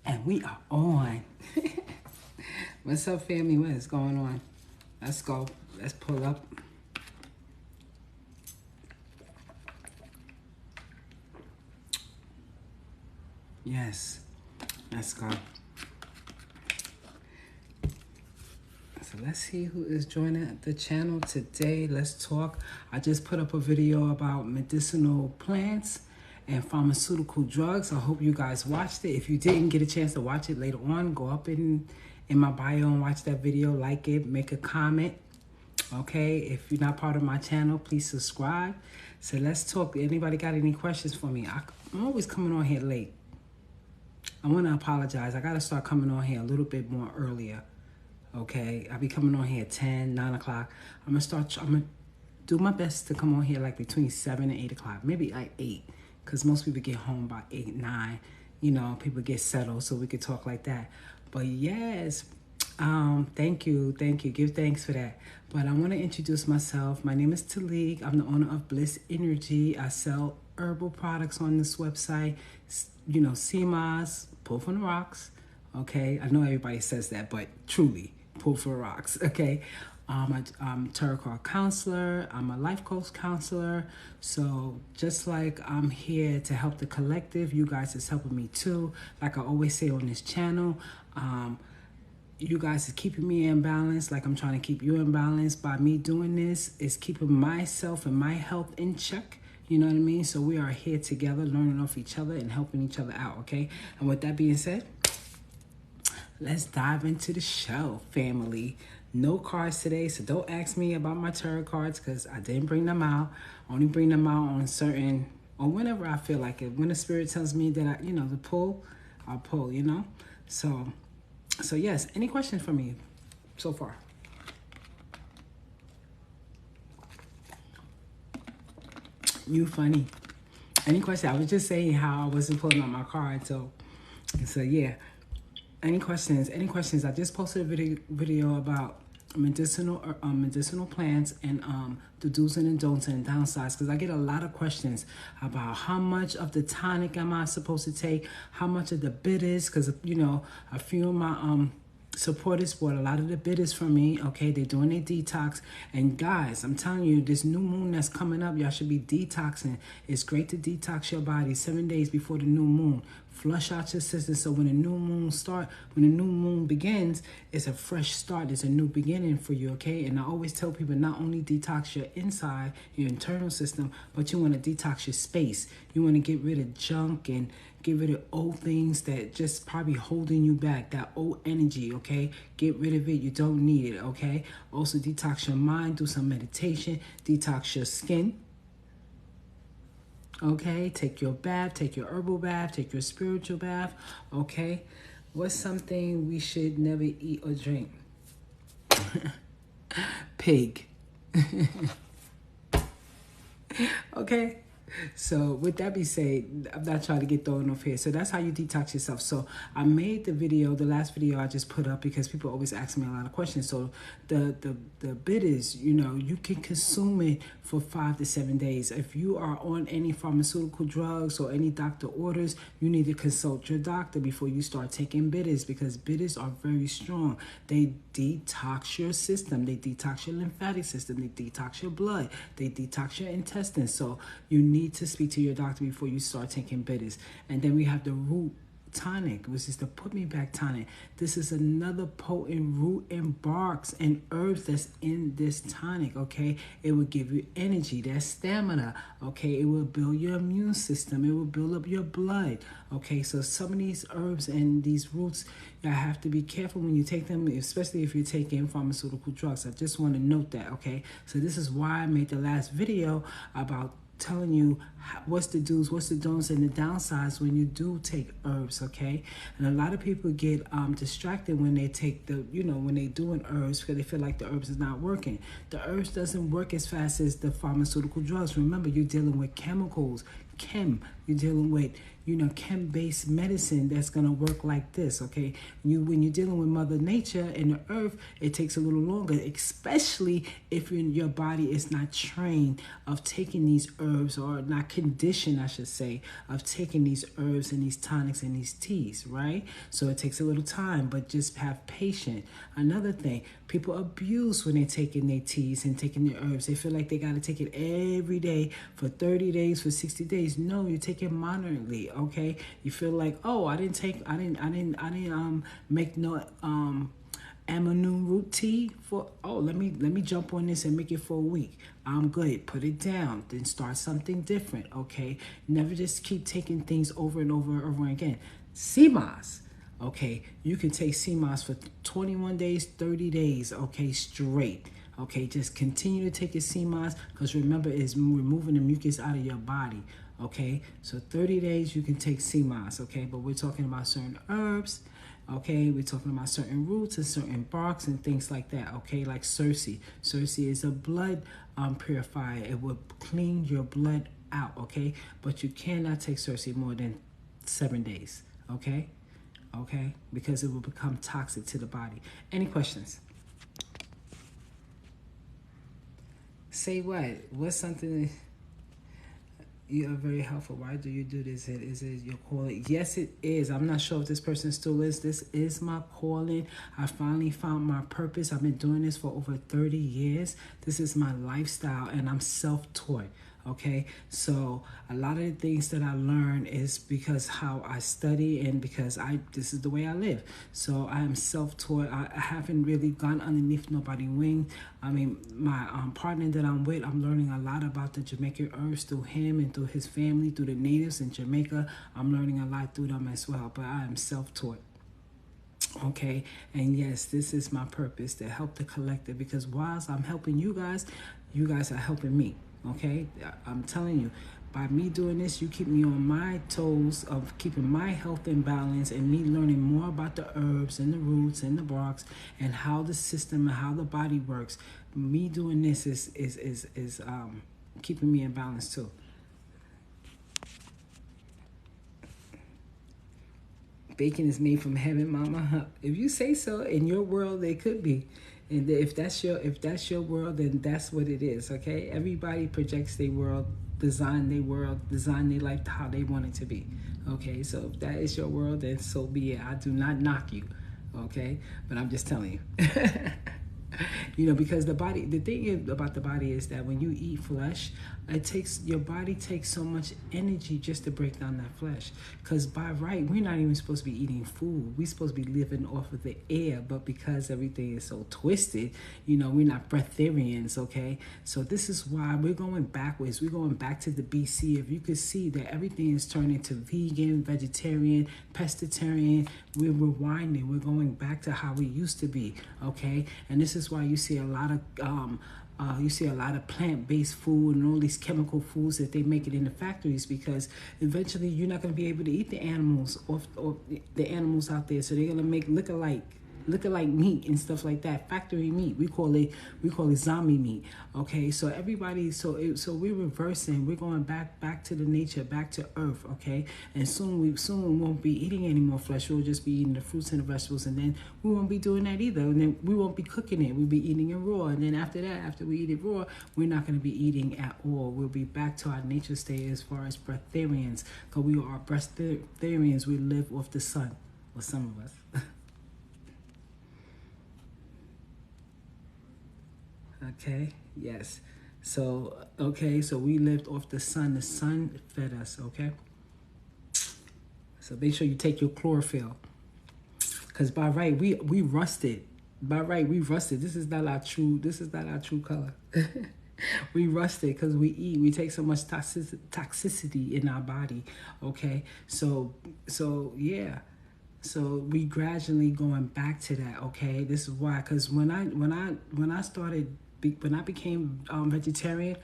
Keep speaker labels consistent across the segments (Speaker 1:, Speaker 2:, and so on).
Speaker 1: And we are on. What's up, family? What is going on? Let's go. Let's pull up. Yes. Let's go. So let's see who is joining the channel today. Let's talk. I just put up a video about medicinal plants and pharmaceutical drugs. I hope you guys watched it. If you didn't get a chance to watch it later on, go up in my bio and watch that video, like it, make a comment. Okay, if you're not part of my channel, please subscribe. So let's talk. Anybody got any questions for me? I'm always coming on here late. I want to apologize. I got to start coming on here a little bit more earlier. Okay, I'll be coming on here at 10, 9 o'clock. I'm going to do my best to come on here like between 7 and 8 o'clock. Maybe like 8, because most people get home by 8, 9. You know, people get settled, so we could talk like that. But yes, thank you. Give thanks for that. But I want to introduce myself. My name is Talik. I'm the owner of BlissinnerG. I sell herbal products on this website. You know, CMOS, pull from the rocks. Okay, I know everybody says that, but truly, pull from the rocks. Okay, I'm a tarot card counselor. I'm a life coach counselor. So just like I'm here to help the collective, you guys is helping me too. Like I always say on this channel, you guys is keeping me in balance, like I'm trying to keep you in balance. By me doing this, is keeping myself and my health in check. You know what I mean? So we are here together, learning off each other and helping each other out, okay? And with that being said, let's dive into the show, family. No cards today, so don't ask me about my tarot cards because I didn't bring them out. I only bring them out on certain, or whenever I feel like it. When the spirit tells me that to pull, I'll pull, you know? So yes, any questions for me so far? You funny. Any question? I was just saying how I wasn't pulling out my card, so yeah. Any questions? I just posted a video about medicinal plants and the do's and the don'ts and downsides, because I get a lot of questions about how much of the tonic am I supposed to take, how much of the bitters, because a few of my supporters bought a lot of the bitters from me. Okay, they're doing their detox, and guys, I'm telling you, this new moon that's coming up, y'all should be detoxing. It's great to detox your body 7 days before the new moon. Flush out your system, so when the new moon begins, it's a fresh start. It's a new beginning for you, okay? And I always tell people, not only detox your inside, your internal system, but you want to detox your space. You want to get rid of junk and get rid of old things that just probably holding you back, that old energy, okay? Get rid of it. You don't need it, okay? Also detox your mind, do some meditation, detox your skin. Okay, take your bath, take your herbal bath, take your spiritual bath, okay? What's something we should never eat or drink? Pig. Okay? So with that being said, I'm not trying to get thrown off here. So that's how you detox yourself. So I made the last video I just put up, because people always ask me a lot of questions. So the bitters, you can consume it for 5 to 7 days. If you are on any pharmaceutical drugs or any doctor orders, you need to consult your doctor before you start taking bitters, because bitters are very strong. They detox your system. They detox your lymphatic system. They detox your blood. They detox your intestines. So you need to speak to your doctor before you start taking bitters. And then we have the root tonic, which is the put me back tonic. This is another potent root and barks and herbs that's in this tonic, okay? It will give you energy, that stamina, okay? It will build your immune system. It will build up your blood, okay? So some of these herbs and these roots, you have to be careful when you take them, especially if you're taking pharmaceutical drugs. I just want to note that, okay? So this is why I made the last video about telling you what's the do's, what's the don'ts, and the downsides when you do take herbs, okay? And a lot of people get distracted when they take when they doing herbs, because they feel like the herbs is not working. The herbs doesn't work as fast as the pharmaceutical drugs. Remember, you're dealing with chemicals, you're dealing with, chem-based medicine that's going to work like this, okay? When you're dealing with Mother Nature and the earth, it takes a little longer, especially if your body is not trained of taking these herbs, or not conditioned, I should say, of taking these herbs and these tonics and these teas, right? So it takes a little time, but just have patience. Another thing, people abuse when they're taking their teas and taking their herbs. They feel like they got to take it every day for 30 days, for 60 days. No, you take it moderately, okay? You feel like, oh, I didn't make no amanu root tea for, oh, let me jump on this and make it for a week. I'm good. Put it down. Then start something different, okay? Never just keep taking things over and over and over again. CMOS. Okay, you can take CMOS for 21 days, 30 days, okay, straight. Okay, just continue to take your CMOS, because remember, it's removing the mucus out of your body. Okay, so 30 days you can take CMOS, okay, but we're talking about certain herbs, okay, we're talking about certain roots and certain barks and things like that, okay, like Cersei. Cersei is a blood purifier. It will clean your blood out, okay, but you cannot take Cersei more than 7 days, okay? Okay, because it will become toxic to the body. Any questions? Say what? What's something you are very helpful? Why do you do this? Is it your calling? Yes, it is. I'm not sure if this person still is. This is my calling. I finally found my purpose. I've been doing this for over 30 years. This is my lifestyle, and I'm self-taught. Okay, so a lot of the things that I learn is because how I study, and because this is the way I live. So I am self-taught. I haven't really gone underneath nobody's wing. I mean, my partner that I'm with, I'm learning a lot about the Jamaican herbs through him and through his family, through the natives in Jamaica. I'm learning a lot through them as well, but I am self-taught. Okay, and yes, this is my purpose, to help the collective, because whilst I'm helping you guys are helping me. Okay, I'm telling you, by me doing this, you keep me on my toes of keeping my health in balance, and me learning more about the herbs and the roots and the barks and how the system and how the body works. Me doing this is keeping me in balance too. Bacon is made from heaven, mama. If you say so, in your world, it could be. And if that's your world, then that's what it is, okay? Everybody projects their world, design their life how they want it to be, okay? So if that is your world, then so be it. I do not knock you, okay? But I'm just telling you. Because the thing about the body is that when you eat flesh, your body takes so much energy just to break down that flesh. Because by right, we're not even supposed to be eating food. We're supposed to be living off of the air. But because everything is so twisted, we're not breatharians, okay? So this is why we're going backwards. We're going back to the BC. If you could see that everything is turning to vegan, vegetarian, pescatarian, we're rewinding. We're going back to how we used to be, okay? And this is why you see a lot of plant-based food and all these chemical foods that they make it in the factories, because eventually you're not going to be able to eat the animals or the animals out there. So they're going to make look-alike meat and stuff like that, factory meat. We call it zombie meat. Okay, so so we're reversing. We're going back to the nature, back to earth. Okay, and soon we won't be eating any more flesh. We'll just be eating the fruits and the vegetables, and then we won't be doing that either. And then we won't be cooking it. We'll be eating it raw. And then after that, after we eat it raw, we're not going to be eating at all. We'll be back to our nature state as far as breatharians, because we are breatharians. We live off the sun, or some of us. Okay, yes. So we lived off the sun. The sun fed us, okay? So make sure you take your chlorophyll. Because by right, we rusted. By right, we rusted. This is not our true color. We rusted because we take so much toxicity in our body, okay? So yeah. So we gradually going back to that, okay? This is why, because when I became vegetarian,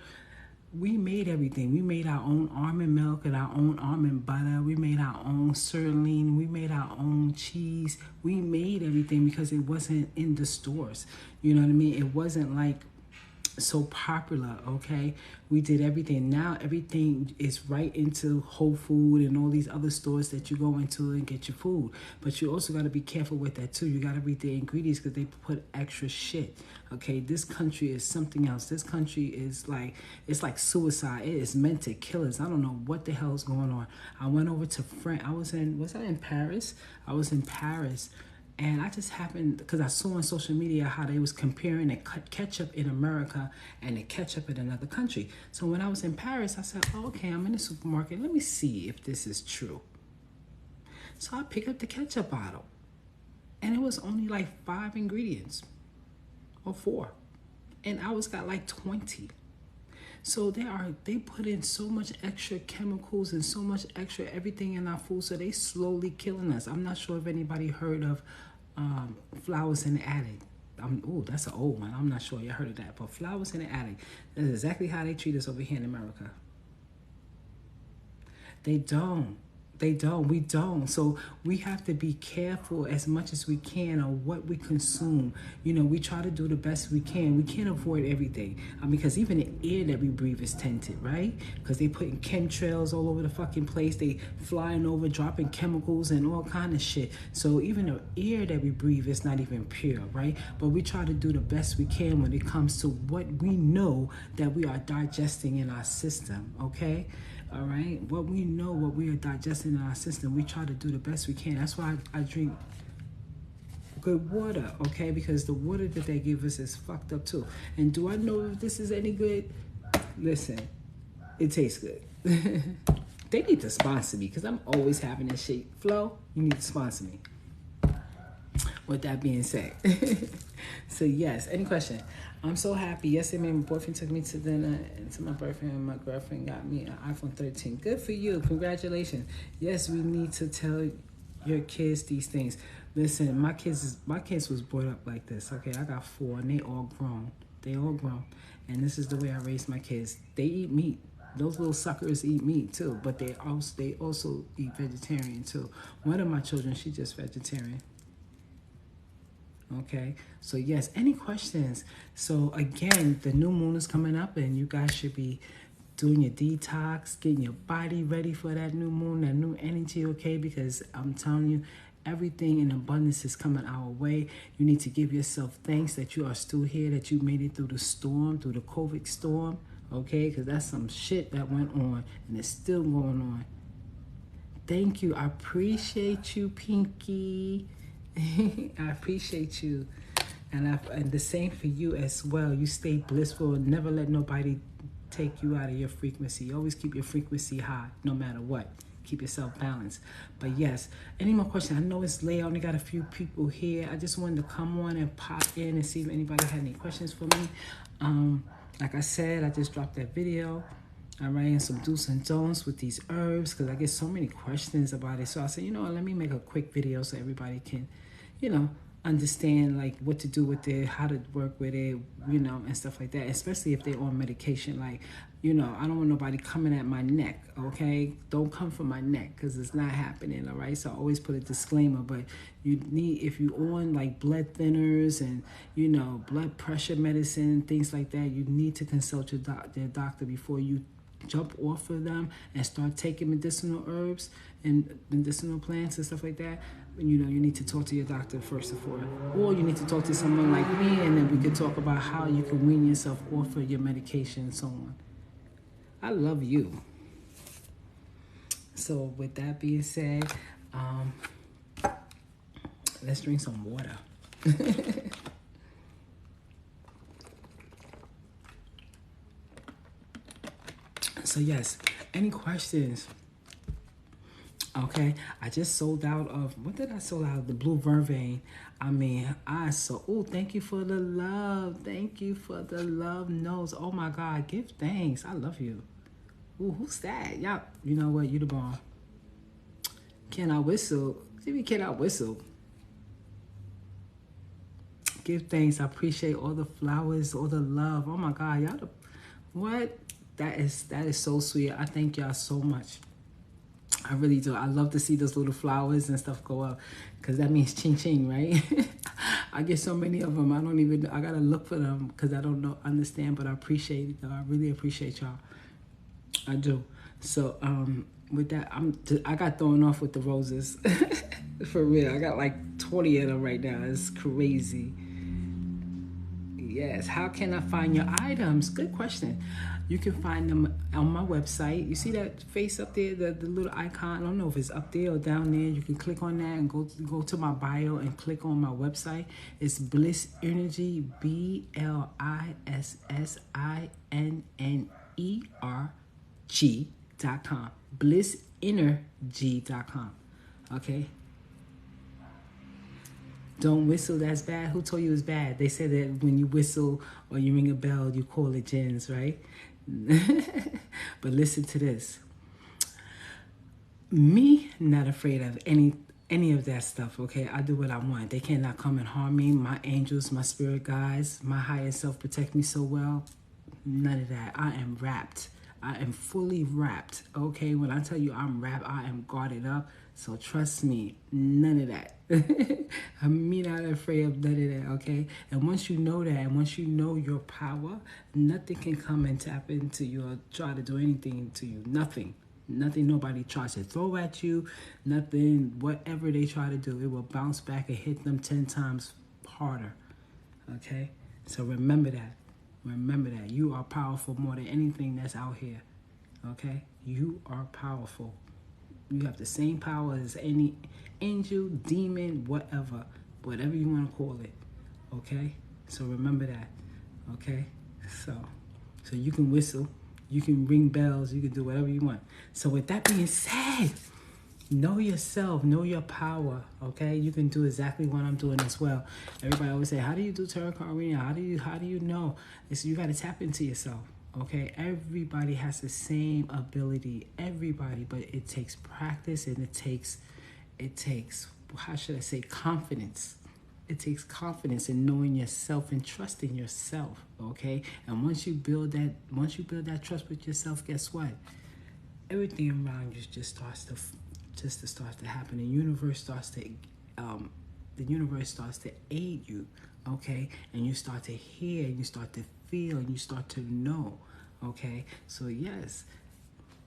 Speaker 1: we made everything. We made our own almond milk and our own almond butter. We made our own sirloin. We made our own cheese. We made everything because it wasn't in the stores. You know what I mean? It wasn't like so popular, okay? We did everything. Now everything is right into Whole Food and all these other stores that you go into and get your food. But you also got to be careful with that too. You got to read the ingredients because they put extra shit, okay? This country is something else. This country is like, it's like suicide. It is meant to kill us. I don't know what the hell is going on. I went over to France. Was I in Paris? I was in Paris. And I just happened, because I saw on social media how they was comparing the ketchup in America and the ketchup in another country. So when I was in Paris, I said, oh, okay, I'm in the supermarket. Let me see if this is true. So I picked up the ketchup bottle. And it was only like 5 ingredients. Or 4. And ours got like 20. So they put in so much extra chemicals and so much extra everything in our food, so they slowly killing us. I'm not sure if anybody heard of flowers in the attic. Oh, that's an old one. I'm not sure you heard of that. But flowers in the attic, that's exactly how they treat us over here in America. They don't. We don't. So we have to be careful as much as we can on what we consume. You know, we try to do the best we can. We can't avoid everything. Because even the air that we breathe is tainted, right? Because they putting chemtrails all over the fucking place. They flying over, dropping chemicals and all kind of shit. So even the air that we breathe is not even pure, right? But we try to do the best we can when it comes to what we know that we are digesting in our system, okay? All right, what we know, what we are digesting in our system, we try to do the best we can. That's why I drink good water, okay? Because the water that they give us is fucked up too. And do I know if this is any good? Listen, it tastes good. They need to sponsor me because I'm always having this shit. Flo, you need to sponsor me. With that being said. So yes, any question? I'm so happy. Yesterday, my boyfriend took me to dinner and to my boyfriend, and my girlfriend got me an iPhone 13. Good for you. Congratulations. Yes, we need to tell your kids these things. Listen, my kids was brought up like this. Okay, I got 4 and they all grown. And this is the way I raised my kids. They eat meat. Those little suckers eat meat too, but they also eat vegetarian too. One of my children, she's just vegetarian. Okay, so yes, any questions? So again, the new moon is coming up and you guys should be doing your detox, getting your body ready for that new moon, that new energy, okay? Because I'm telling you, everything in abundance is coming our way. You need to give yourself thanks that you are still here, that you made it through the storm, through the COVID storm, okay? Because that's some shit that went on and it's still going on. Thank you. I appreciate you, Pinky. I appreciate you, and the same for you as well. You stay blissful and never let nobody take you out of your frequency. Always keep your frequency high no matter what. Keep yourself balanced. But yes, any more questions? I know it's late. I only got a few people here. I just wanted to come on and pop in and see if anybody had any questions for me. Like I said, I just dropped that video. All right, and some do's and don'ts with these herbs because I get so many questions about it. So I said, you know what, let me make a quick video so everybody can, you know, understand like what to do with it, how to work with it, you know, and stuff like that, especially if they're on medication. Like, you know, I don't want nobody coming at my neck, okay? Don't come for my neck because it's not happening, all right? So I always put a disclaimer, but you need, if you're on like blood thinners and, you know, blood pressure medicine, things like that, you need to consult your doctor before you jump off of them and start taking medicinal herbs and medicinal plants and stuff like that. You know, you need to talk to your doctor first before, or you need to talk to someone like me, and then we can talk about how you can wean yourself off of your medication and so on. I love you. So with that being said, let's drink some water. So yes, any questions? Okay, I just sold out of, what did I sold out of? The blue vervain. I mean, thank you for the love. Thank you for the love notes. Oh my God, give thanks. I love you. Ooh, who's that? Y'all, you know what? You the bomb. Can I whistle? Jimmy, can I whistle? Give thanks. I appreciate all the flowers, all the love. Oh my God, y'all what? That is so sweet. I thank y'all so much. I really do. I love to see those little flowers and stuff go up because that means ching ching, right? I get so many of them. I don't even. I gotta look for them because I don't know, understand. But I appreciate it though. I really appreciate y'all. I do. So with that, I got thrown off with the roses. For real, I got like 20 of them right now. It's crazy. Yes. How can I find your items? Good question. You can find them on my website. You see that face up there, the little icon? I don't know if it's up there or down there. You can click on that and go to my bio and click on my website. It's BlissinnerG, BlissinnerG.com. BlissinnerG.com. Okay. Don't whistle, that's bad. Who told you it's bad? They said that when you whistle or you ring a bell, you call it jinns, right? But listen to this. Me, not afraid of any of that stuff, okay? I do what I want. They cannot come and harm me. My angels, my spirit guides, my higher self protect me so well. None of that. I am wrapped. I am fully wrapped, okay? When I tell you I'm wrapped, I am guarded up. So trust me, none of that. I'm not afraid of none of that, okay? And once you know that, and once you know your power, nothing can come and tap into you or try to do anything to you. Nothing. Nothing nobody tries to throw at you. Nothing, whatever they try to do, it will bounce back and hit them 10 times harder, okay? So remember that. Remember that. You are powerful more than anything that's out here, okay? You are powerful. You have the same power as any angel, demon, whatever you want to call it, okay? So remember that, okay? So you can whistle, you can ring bells, you can do whatever you want. So with that being said, know yourself, know your power, okay? You can do exactly what I'm doing as well. Everybody always say, how do you do tarot card reading? How do you know? It's, you got to tap into yourself. Okay, everybody has the same ability, everybody, but it takes practice and it takes, how should I say, confidence. It takes confidence in knowing yourself and trusting yourself, okay? And once you build that trust with yourself, guess what? Everything around you just starts to happen. The universe starts to aid you, okay? And you start to hear, and you start to feel, and you start to know, okay? So yes,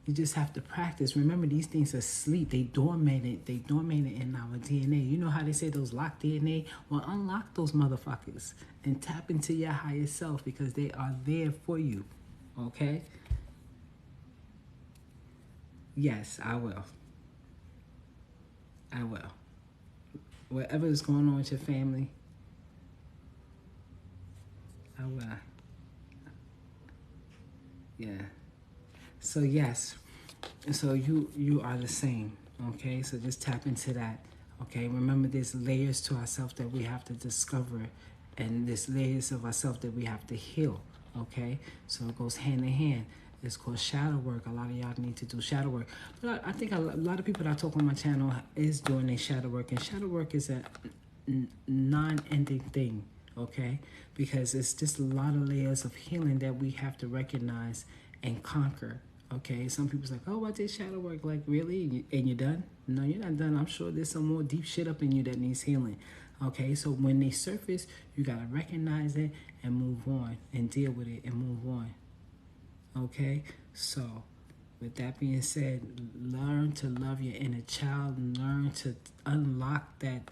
Speaker 1: you just have to practice. Remember, these things are asleep. They dormanted in our DNA. You know how they say those locked DNA? Well, unlock those motherfuckers and tap into your higher self because they are there for you, okay? Yes, I will. I will. Whatever is going on with your family, I will. Yeah. So yes. So you are the same. Okay. So just tap into that. Okay. Remember, there's layers to ourselves that we have to discover, and there's layers of ourselves that we have to heal. Okay. So it goes hand in hand. It's called shadow work. A lot of y'all need to do shadow work. But I think a lot of people that I talk on my channel is doing their shadow work. And shadow work is a non-ending thing, okay? Because it's just a lot of layers of healing that we have to recognize and conquer, okay? Some people's like, oh, I did shadow work. Like, really? And you're done? No, you're not done. I'm sure there's some more deep shit up in you that needs healing, okay? So when they surface, you got to recognize it and move on and deal with it and move on. Okay, so with that being said, learn to love your inner child and learn to unlock that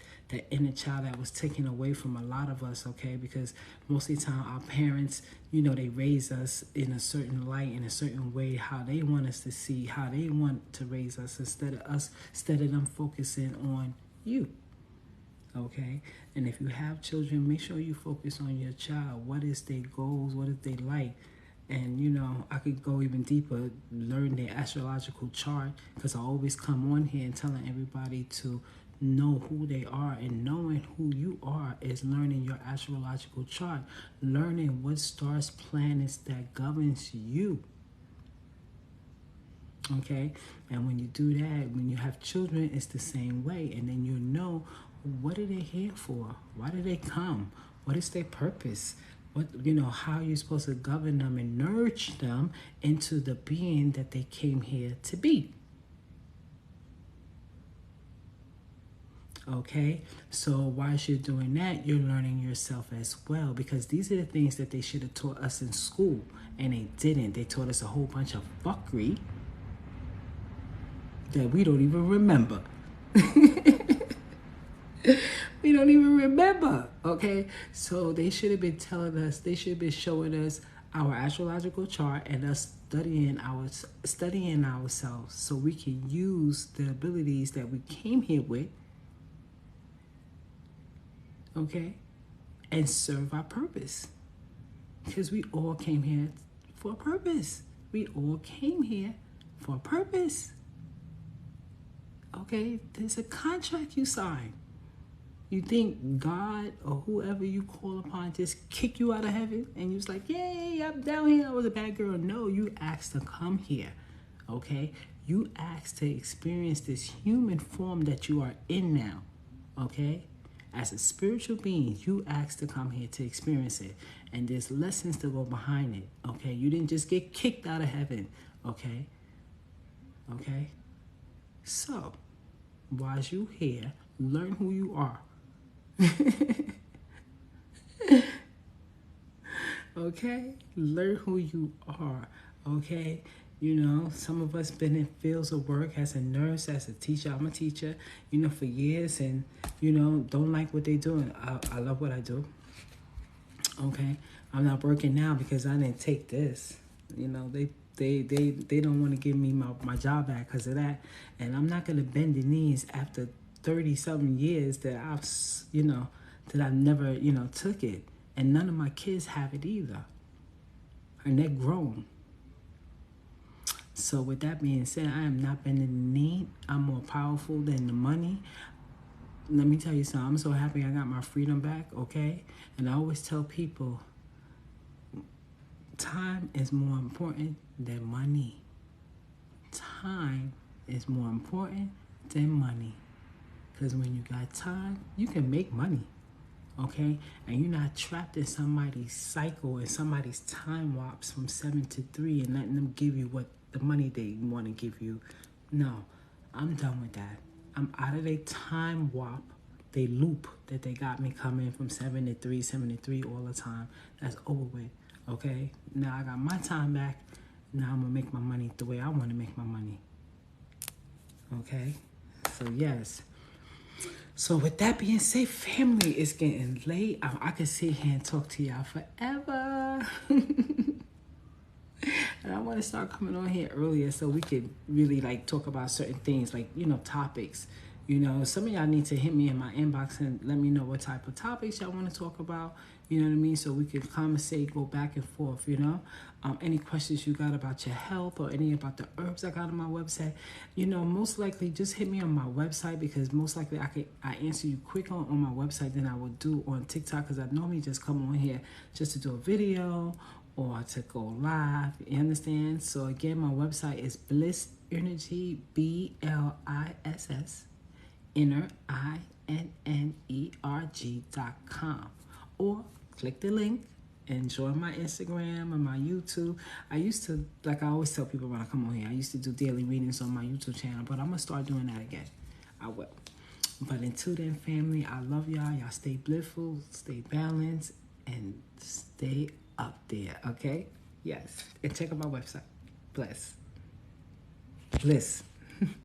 Speaker 1: inner child that was taken away from a lot of us, okay? Because most of the time our parents, you know, they raise us in a certain light, in a certain way, how they want us to see, how they want to raise us instead of them focusing on you. Okay, and if you have children, make sure you focus on your child. What is their goals? What is they like? And, you know, I could go even deeper, learn their astrological chart, because I always come on here and telling everybody to know who they are. And knowing who you are is learning your astrological chart, learning what stars, planets that governs you. Okay? And when you do that, when you have children, it's the same way. And then you know, what are they here for? Why do they come? What is their purpose? What, you know, how you're supposed to govern them and nurture them into the being that they came here to be. Okay, so while you're doing that, you're learning yourself as well, because these are the things that they should have taught us in school, and they didn't. They taught us a whole bunch of fuckery that we don't even remember. We don't even remember. Okay, so they should have been telling us. They should have been showing us our astrological chart and us studying ourselves, so we can use the abilities that we came here with. Okay, and serve our purpose, because we all came here for a purpose. We all came here for a purpose. Okay, there's a contract you sign. You think God or whoever you call upon just kick you out of heaven and you was like, yay, I'm down here, I was a bad girl. No, you asked to come here. Okay, you asked to experience this human form that you are in now. Okay, as a spiritual being, you asked to come here to experience it. And there's lessons to go behind it. Okay, you didn't just get kicked out of heaven. Okay, okay. So, while you here, learn who you are. Okay, learn who you are. Okay, you know, some of us been in fields of work as a nurse, as a teacher. I'm a teacher, you know, for years, and you know, don't like what they doing. I love what I do. Okay, I'm not working now because I didn't take this. You know, they don't want to give me my job back because of that, and I'm not gonna bend the knees after 30-something years that I've never, you know, took it. And none of my kids have it either. And they're grown. So with that being said, I am not bending the knee. I'm more powerful than the money. Let me tell you something. I'm so happy I got my freedom back, okay? And I always tell people, time is more important than money. Time is more important than money. Because when you got time, you can make money. Okay, and you're not trapped in somebody's cycle and somebody's time warps from 7 to 3 and letting them give you what the money they want to give you. No, I'm done with that. I'm out of their time warp, they loop that they got me coming from 7 to 3, 7 to 3 all the time. That's over with. Okay, now I got my time back. Now I'm gonna make my money the way I want to make my money. Okay, so yes. So with that being said, family, it's getting late. I could sit here and talk to y'all forever. And I want to start coming on here earlier so we could really like talk about certain things, like, you know, topics. You know, some of y'all need to hit me in my inbox and let me know what type of topics y'all want to talk about. You know what I mean? So we can conversate, go back and forth, you know. Any questions you got about your health or any about the herbs I got on my website, you know, most likely just hit me on my website, because most likely I answer you quicker on my website than I would do on TikTok, because I normally just come on here just to do a video or to go live. You understand? So again, my website is BlissinnerG, BLISS, INNERG.com, or click the link and join my Instagram and my YouTube. I used to, like I always tell people when I come on here, I used to do daily readings on my YouTube channel, but I'm gonna start doing that again. I will. But until then, family, I love y'all. Y'all stay blissful, stay balanced, and stay up there, okay? Yes. And check out my website. Bliss.